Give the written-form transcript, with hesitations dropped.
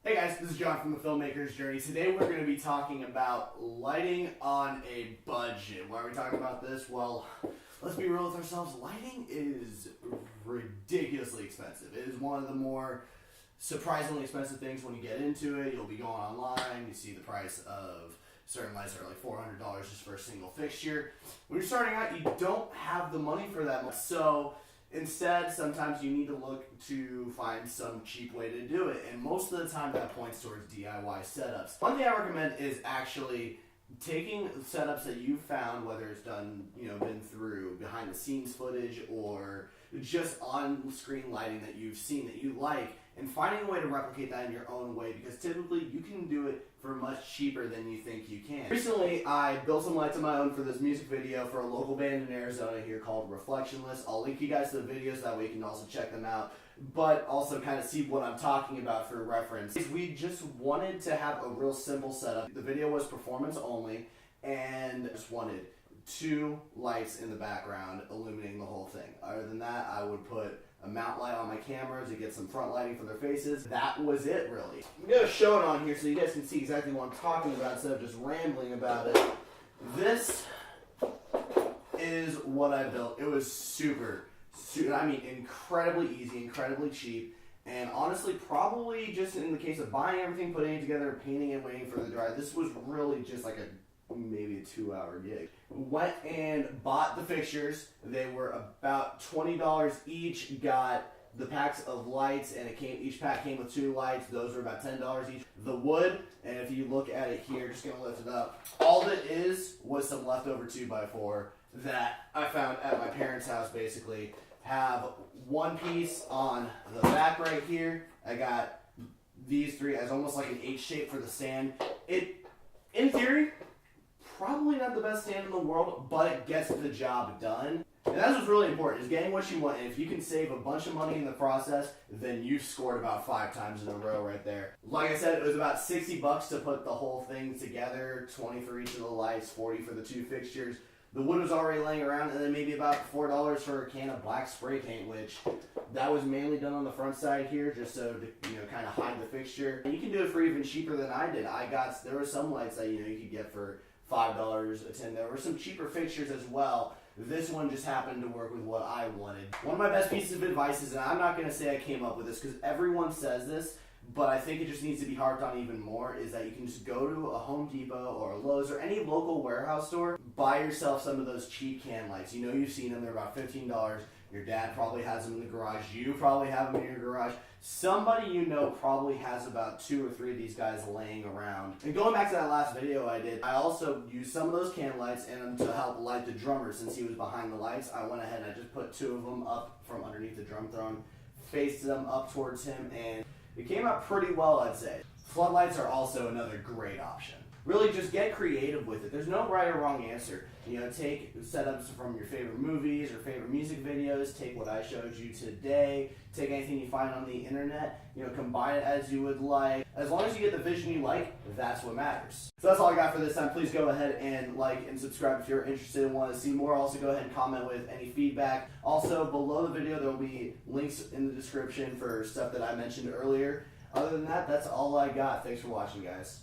Hey guys, this is John from the Filmmaker's Journey. Today we're going to be talking about lighting on a budget. Why are we talking about this? Well, let's be real with ourselves. Lighting is ridiculously expensive. It is one of the more surprisingly expensive things when you get into it. You'll be going online, you see the price of certain lights are like $400 just for a single fixture. When you're starting out, you don't have the money for that much. So instead, sometimes you need to look to find some cheap way to do it, and most of the time that points towards DIY setups. One thing I recommend is actually taking setups that you've found, whether it's done, been through behind the scenes footage or just on screen lighting that you've seen that you like, and finding a way to replicate that in your own way, because typically you can do it for much cheaper than you think you can. Recently, I built some lights of my own for this music video for a local band in Arizona here called Reflectionless. I'll link you guys to the videos, that way you can also check them out, but also kind of see what I'm talking about for reference. We just wanted to have a real simple setup. The video was performance only, and just wanted 2 lights in the background illuminating the whole thing. Other than that, I would put a mount light on my camera to get some front lighting for their faces. That was it, really. I'm going to show it on here so you guys can see exactly what I'm talking about instead of just rambling about it. This is what I built. It was super, incredibly easy, incredibly cheap, and honestly, probably just in the case of buying everything, putting it together, painting it, waiting for the dry, this was really just like maybe a 2-hour gig. Went and bought the fixtures. They were about $20 each. Got the packs of lights, and each pack came with 2 lights. Those were about $10 each. The wood, and if you look at it here, just gonna lift it up, all that was some leftover 2x4 that I found at my parents' house. Basically have one piece on the back right here. I got these 3 as almost like an H shape for the stand. In theory, probably not the best stand in the world, but it gets the job done. And that's what's really important, is getting what you want. And if you can save a bunch of money in the process, then you've scored about 5 times in a row right there. Like I said, it was about $60 to put the whole thing together, 20 for each of the lights, 40 for the 2 fixtures. The wood was already laying around, and then maybe about $4 for a can of black spray paint, which that was mainly done on the front side here, just so to kind of hide the fixture. And you can do it for even cheaper than I did. There were some lights that you could get for $5 a tin. There were some cheaper fixtures as well. This one just happened to work with what I wanted. One of my best pieces of advice is, and I'm not going to say I came up with this because everyone says this, but I think it just needs to be harped on even more, is that you can just go to a Home Depot or a Lowe's or any local warehouse store, buy yourself some of those cheap can lights. You've seen them, they're about $15. Your dad probably has them in the garage. You probably have them in your garage. Somebody probably has about 2 or 3 of these guys laying around. And going back to that last video I did, I also used some of those can lights and to help light the drummer. Since he was behind the lights, I went ahead and I just put 2 of them up from underneath the drum throne, faced them up towards him, and it came out pretty well, I'd say. Floodlights are also another great option. Really, just get creative with it. There's no right or wrong answer. Take setups from your favorite movies or favorite music videos. Take what I showed you today. Take anything you find on the internet. Combine it as you would like. As long as you get the vision you like, that's what matters. So that's all I got for this time. Please go ahead and like and subscribe if you're interested and want to see more. Also, go ahead and comment with any feedback. Also, below the video, there will be links in the description for stuff that I mentioned earlier. Other than that, that's all I got. Thanks for watching, guys.